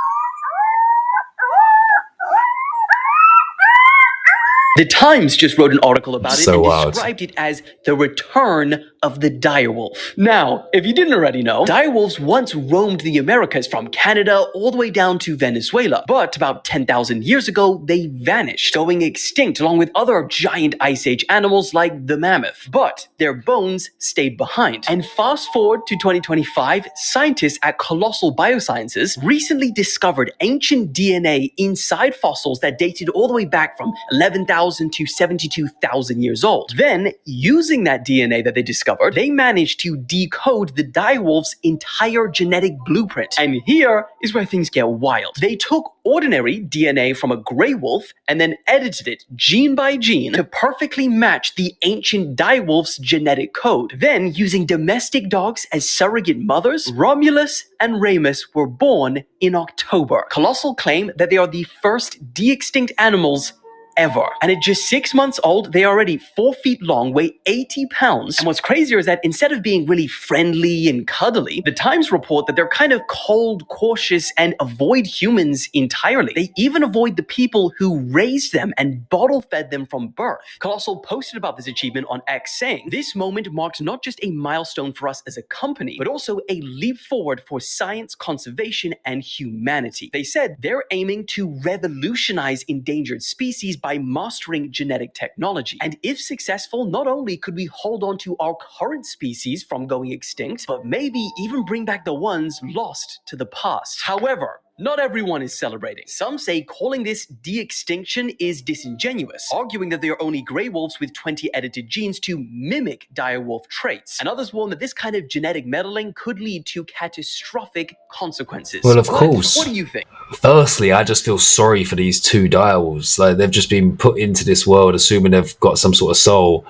The Times just wrote an article about it and described it as the return of the direwolf. Now, if you didn't already know, direwolves once roamed the Americas from Canada all the way down to Venezuela. But about 10,000 years ago, they vanished, going extinct along with other giant Ice Age animals like the mammoth. But their bones stayed behind. And fast forward to 2025, scientists at Colossal Biosciences recently discovered ancient DNA inside fossils that dated all the way back from 11,000 to 72,000 years old. Then, using that DNA that they discovered, they managed to decode the direwolf's entire genetic blueprint. And here is where things get wild. They took ordinary DNA from a gray wolf and then edited it gene by gene to perfectly match the ancient direwolf's genetic code. Then, using domestic dogs as surrogate mothers, Romulus and Remus were born in October. Colossal claim that they are the first de-extinct animals ever. And at just 6 months old, they are already 4 feet long, weigh 80 pounds. And what's crazier is that instead of being really friendly and cuddly, the Times report that they're kind of cold, cautious, and avoid humans entirely. They even avoid the people who raised them and bottle-fed them from birth. Colossal posted about this achievement on X, saying, "This moment marks not just a milestone for us as a company, but also a leap forward for science, conservation, and humanity." They said they're aiming to revolutionize endangered species by mastering genetic technology. And if successful, not only could we hold on to our current species from going extinct, but maybe even bring back the ones lost to the past. However, not everyone is celebrating. Some say calling this de-extinction is disingenuous, arguing that they are only grey wolves with 20 edited genes to mimic direwolf traits. And others warn that this kind of genetic meddling could lead to catastrophic consequences. Well, of course. What do you think? Firstly, I just feel sorry for these two direwolves. Like, they've just been put into this world assuming they've got some sort of soul.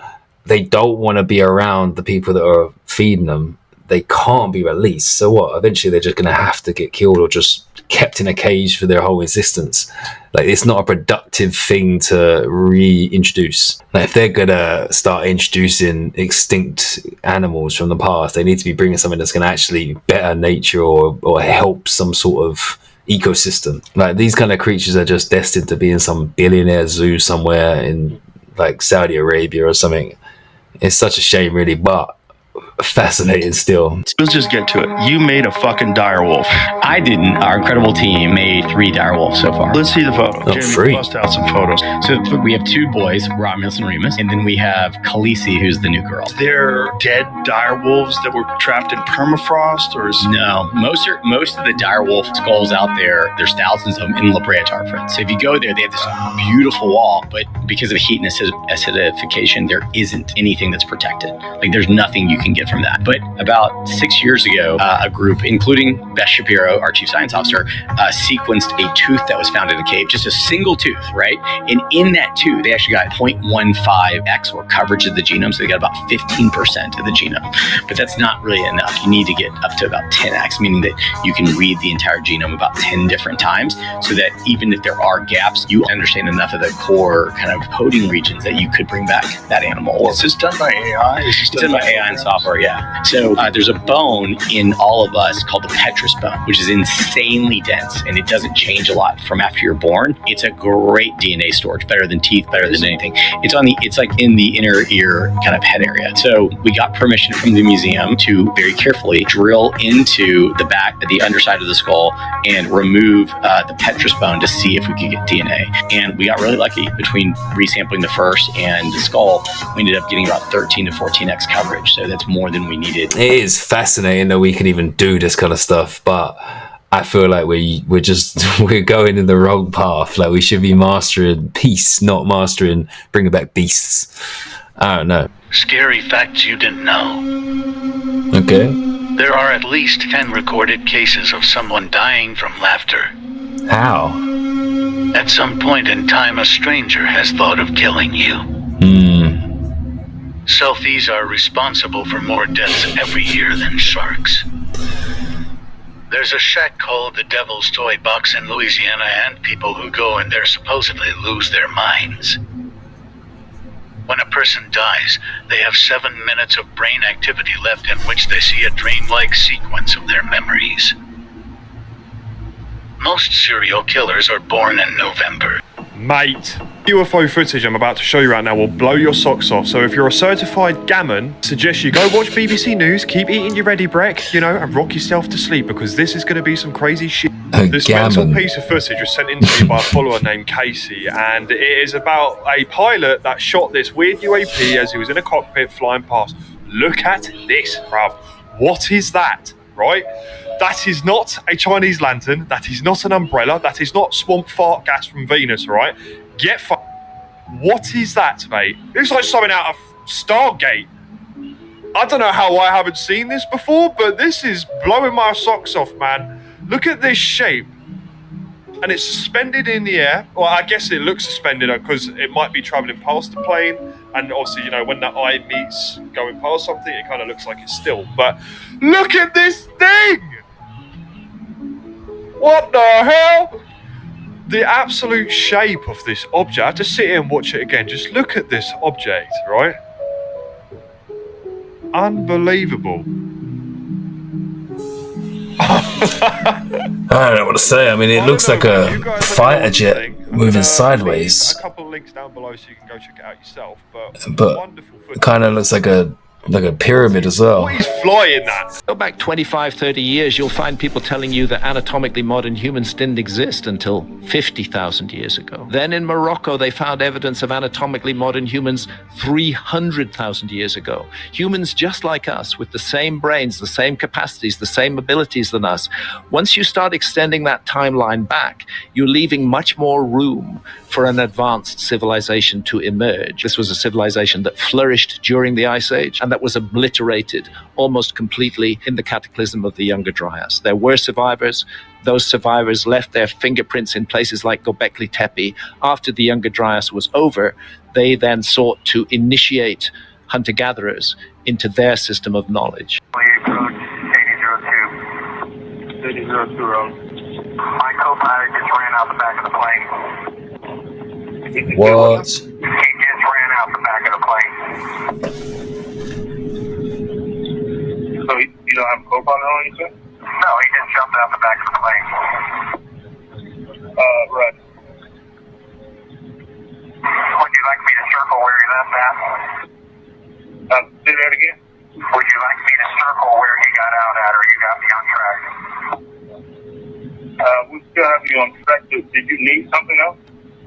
They don't want to be around the people that are feeding them. They can't be released. So what? Eventually they're just going to have to get killed or just kept in a cage for their whole existence. Like, it's not a productive thing to reintroduce. Like, if they're going to start introducing extinct animals from the past, they need to be bringing something that's going to actually better nature or help some sort of ecosystem. Like, these kind of creatures are just destined to be in some billionaire zoo somewhere in like Saudi Arabia or something. It's such a shame, really, but fascinating still. Let's just get to it. You made a fucking direwolf. I didn't. Our incredible team made 3 direwolves so far. Let's see the photo. Oh, free. Bust out some photos. So we have 2 boys, Romulus and Remus, and then we have Khaleesi, who's the new girl. They're dead direwolves that were trapped in permafrost, or is... No, most of the direwolf skulls out there, there's thousands of them in La Brea tar pits. So if you go there, they have this beautiful wall, but because of heat and acidification, there isn't anything that's protected. Like, there's nothing you can get from that. But about 6 years ago, a group, including Beth Shapiro, our chief science officer, sequenced a tooth that was found in a cave, just a single tooth, right? And in that tooth, they actually got 0.15x or coverage of the genome, so they got about 15% of the genome. But that's not really enough. You need to get up to about 10x, meaning that you can read the entire genome about 10 different times, so that even if there are gaps, you understand enough of the core kind of coding regions that you could bring back that animal. Is this done by AI? It's done by AI and software, yeah. So there's a bone in all of us called the petrous bone, which is insanely dense, and it doesn't change a lot from after you're born. It's a great DNA storage, better than teeth, better than anything. It's like in the inner ear kind of head area. So we got permission from the museum to very carefully drill into the back, the underside of the skull, and remove the petrous bone to see if we could get DNA. And we got really lucky. Between resampling the first and the skull, we ended up getting about 13 to 14x coverage. So that's more than we needed. It is fascinating that we can even do this kind of stuff, but I feel like we're going in the wrong path. Like, we should be mastering peace, not mastering bringing back beasts. I don't know. Scary facts you didn't know. Okay. There are at least 10 recorded cases of someone dying from laughter. How? At some point in time, a stranger has thought of killing you. Selfies are responsible for more deaths every year than sharks. There's a shack called the Devil's Toy Box in Louisiana, and people who go in there supposedly lose their minds. When a person dies, they have 7 minutes of brain activity left in which they see a dreamlike sequence of their memories. Most serial killers are born in November. Mate, UFO footage I'm about to show you right now will blow your socks off. So if you're a certified gammon, I suggest you go watch BBC News, keep eating your ready brek, and rock yourself to sleep, because this is going to be some crazy shit. This mental piece of footage was sent in to me by a follower named Casey, and it is about a pilot that shot this weird UAP as he was in a cockpit flying past. Look at this, bruv. What is that, right? That is not a Chinese lantern. That is not an umbrella. That is not swamp fart gas from Venus, right? Get What is that, mate? It looks like something out of Stargate. I don't know how I haven't seen this before, but this is blowing my socks off, man. Look at this shape. And it's suspended in the air. Well, I guess it looks suspended because it might be traveling past the plane. And obviously, when the eye meets going past something, it kind of looks like it's still. But look at this thing! What the hell? The absolute shape of this object. I have to sit here and watch it again. Just look at this object, right? Unbelievable. I don't know what to say. I mean, it looks like a fighter jet moving sideways. A couple of links down below so you can go check it out yourself. But it kind of looks like a pyramid as well. What is flying that? Go back 25, 30 years, you'll find people telling you that anatomically modern humans didn't exist until 50,000 years ago. Then in Morocco, they found evidence of anatomically modern humans 300,000 years ago. Humans just like us, with the same brains, the same capacities, the same abilities than us. Once you start extending that timeline back, you're leaving much more room for an advanced civilization to emerge. This was a civilization that flourished during the Ice Age and that was obliterated almost completely in the cataclysm of the Younger Dryas. There were survivors. Those survivors left their fingerprints in places like Göbekli Tepe. After the Younger Dryas was over, they then sought to initiate hunter-gatherers into their system of knowledge. 8002 road. My co-pilot just ran out the back of the plane. What? He just ran out the back of the plane. So you don't have a co-pilot on, you said? No, he just jumped out the back of the plane. Right. Would you like me to circle where he left at? Say that again? Would you like me to circle where he got out at, or you got me on track? We still have you on track. Did you need something else?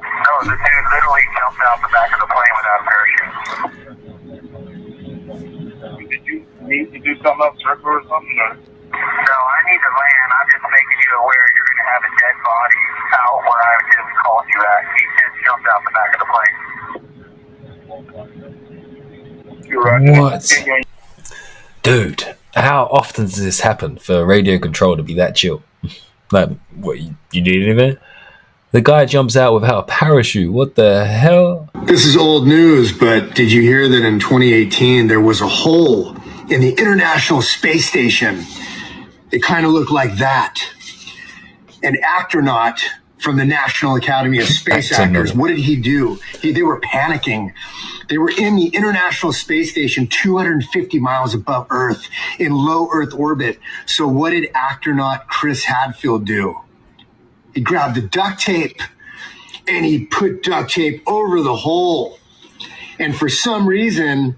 No, the dude literally jumped out the back of the plane without a parachute. Did you need to do something else, circle or something? Or? No, I need to land. I'm just making you aware you're going to have a dead body out where I just called you at. He just jumped out the back of the plane. You're right. What? dude, how often does this happen for radio control to be that chill? Like, what, you need anything? The guy jumps out without a parachute. What the hell? This is old news, but did you hear that in 2018 there was a hole in the International Space Station? It kind of looked like that. An astronaut from the National Academy of Space Actors, what did he do? They were panicking. They were in the International Space Station 250 miles above Earth in low Earth orbit. So what did astronaut Chris Hadfield do? He grabbed the duct tape and he put duct tape over the hole. And for some reason,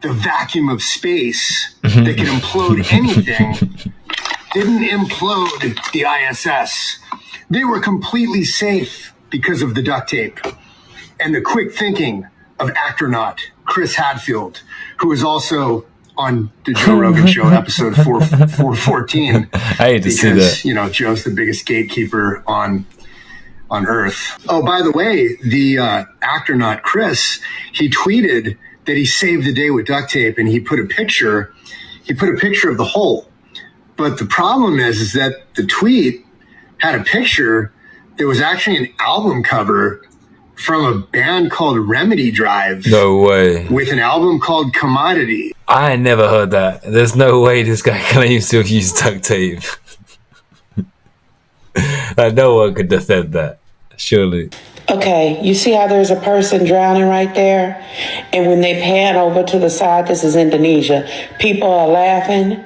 the vacuum of space that can implode anything didn't implode the ISS. They were completely safe because of the duct tape and the quick thinking of astronaut Chris Hadfield, who was also on the Joe Rogan Show, episode 414. I hate to see that. You know, Joe's the biggest gatekeeper on Earth. Oh, by the way, the astronaut Chris, he tweeted that he saved the day with duct tape, and he put a picture of the hole. But the problem is that the tweet had a picture that was actually an album cover from a band called Remedy Drive. No way. With an album called Commodity. I never heard that. There's no way this guy claims to have used duct tape. No one could defend that, surely. Okay, you see how there's a person drowning right there? And when they pan over to the side, this is Indonesia, people are laughing.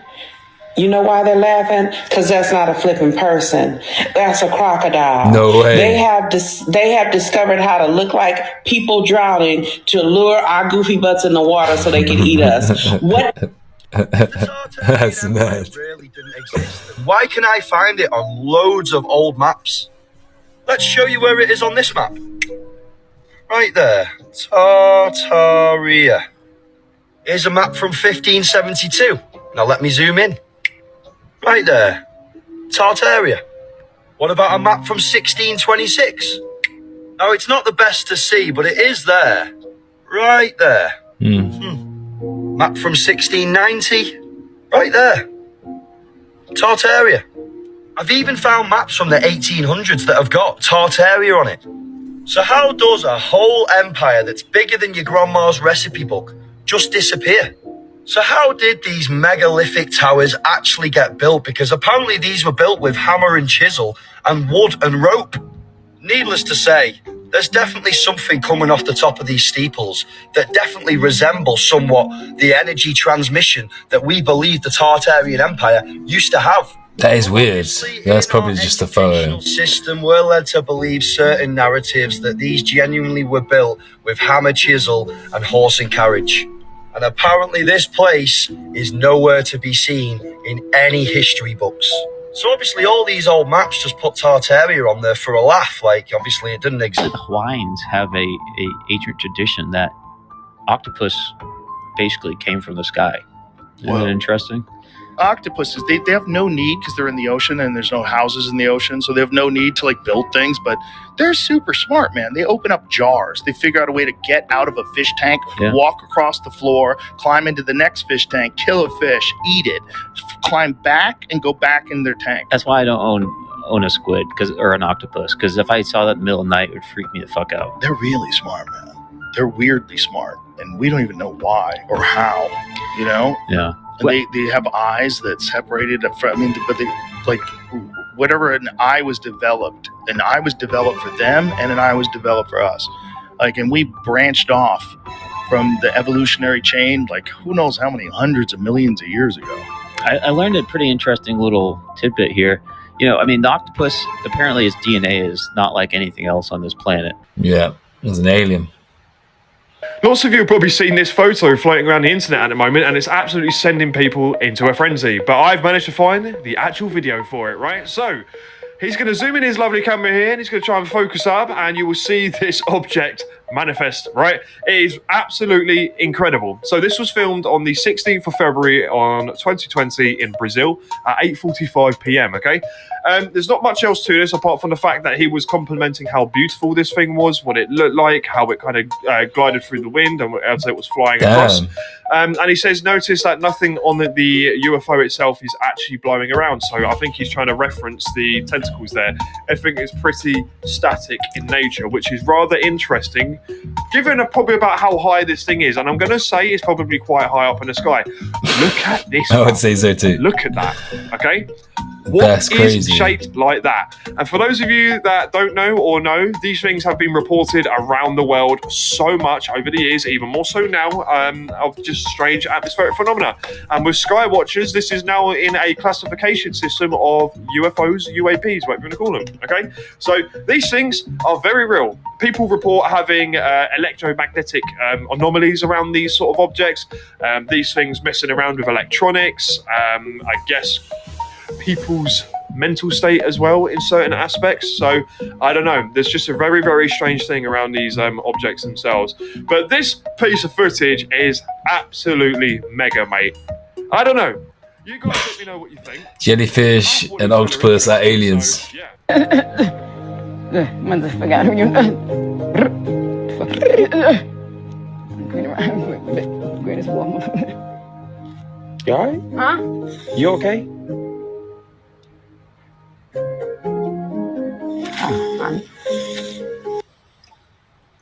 You know why they're laughing? Because that's not a flipping person. That's a crocodile. No way. They have discovered how to look like people drowning to lure our goofy butts in the water so they can eat us. What? That's mad. Really didn't exist. Why can I find it on loads of old maps? Let's show you where it is on this map. Right there. Tartaria. Here's a map from 1572. Now let me zoom in. Right there. Tartaria. What about a map from 1626? Now, it's not the best to see, but it is there. Right there. Map from 1690. Right there. Tartaria. I've even found maps from the 1800s that have got Tartaria on it. So how does a whole empire that's bigger than your grandma's recipe book just disappear? So how did these megalithic towers actually get built? Because apparently these were built with hammer and chisel and wood and rope. Needless to say, there's definitely something coming off the top of these steeples that definitely resembles somewhat the energy transmission that we believe the Tartarian Empire used to have. That is weird. That's probably just a photo. System, we're led to believe certain narratives that these genuinely were built with hammer, chisel, and horse and carriage. And apparently this place is nowhere to be seen in any history books. So obviously all these old maps just put Tartaria on there for a laugh, like obviously it didn't exist. The Hawaiians have a ancient tradition that octopus basically came from the sky. Isn't that interesting? Octopuses, they have no need because they're in the ocean and there's no houses in the ocean, so they have no need to like build things, but they're super smart, man. They open up jars. They figure out a way to get out of a fish tank, walk across the floor, climb into the next fish tank, kill a fish, eat it, climb back and go back in their tank. That's why I don't own a squid or an octopus, because if I saw that in the middle of the night, it would freak me the fuck out. They're really smart, man. They're weirdly smart, and we don't even know why or how, you know? Yeah. And they have eyes that separated from, I mean, but they, like, whatever an eye was developed for them, and an eye was developed for us. Like, and we branched off from the evolutionary chain, like, who knows how many hundreds of millions of years ago. I learned a pretty interesting little tidbit here. You know, I mean, the octopus, apparently its DNA is not like anything else on this planet. Yeah, it's an alien. Lots of you have probably seen this photo floating around the internet at the moment, and it's absolutely sending people into a frenzy. But I've managed to find the actual video for it, right? So he's going to zoom in his lovely camera here, and he's going to try and focus up, and you will see this object manifest, right? It is absolutely incredible. So this was filmed on the 16th of February on 2020 in Brazil at 8:45 p.m. Okay, there's not much else to this apart from the fact that he was complimenting how beautiful this thing was, what it looked like, how it kind of glided through the wind and as it was flying across. And he says, notice that nothing on the UFO itself is actually blowing around. So I think he's trying to reference the tentacles there. I think it's pretty static in nature, which is rather interesting, given probably about how high this thing is. And I'm going to say it's probably quite high up in the sky. Look at this. I would say so too. Look at that. Okay. What is shaped like that? And for those of you that don't know or know, these things have been reported around the world so much over the years, even more so now, of just strange atmospheric phenomena. And with Skywatchers, this is now in a classification system of UFOs, UAPs, whatever you want to call them. Okay, so these things are very real. People report having electromagnetic anomalies around these sort of objects. These things messing around with electronics. I guess people's mental state as well in certain aspects. So I don't know, there's just a very, very strange thing around these objects themselves. But this piece of footage is absolutely mega, mate. I don't know, you guys let me know what you think. Jellyfish and octopus are aliens. You alright? Huh? You okay?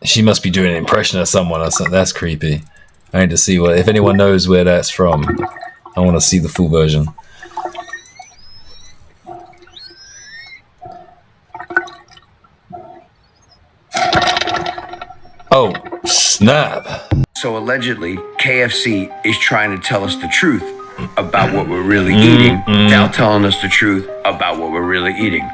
She must be doing an impression of someone or something. That's creepy. I need to see if anyone knows where that's from. I want to see the full version. Oh, snap. So allegedly, KFC is trying to tell us the truth about what we're really eating without telling us the truth about what we're really eating.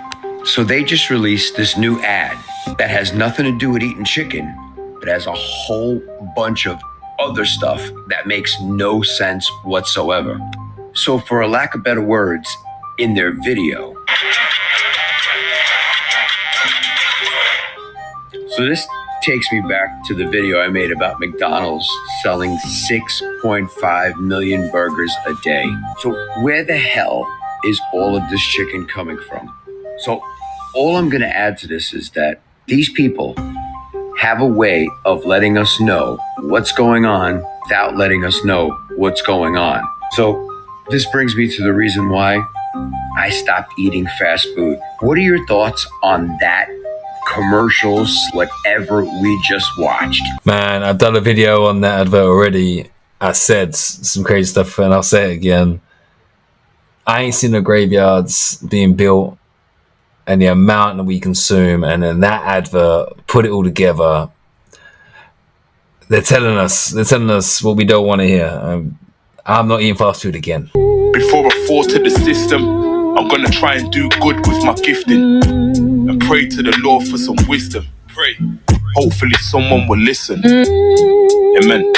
So they just released this new ad that has nothing to do with eating chicken, but has a whole bunch of other stuff that makes no sense whatsoever. So for a lack of better words, in their video. So this takes me back to the video I made about McDonald's selling 6.5 million burgers a day. So where the hell is all of this chicken coming from? So all I'm gonna add to this is that these people have a way of letting us know what's going on without letting us know what's going on. So this brings me to the reason why I stopped eating fast food. What are your thoughts on that? Commercials, whatever we just watched. Man, I've done a video on that advert already. I said some crazy stuff and I'll say it again. I ain't seen no graveyards being built and the amount that we consume, and then that advert, put it all together. They're telling us what we don't want to hear. I'm not eating fast food again. Before I fall to the system, I'm gonna try and do good with my gifting and pray to the Lord for some wisdom. Pray. Hopefully someone will listen. Amen.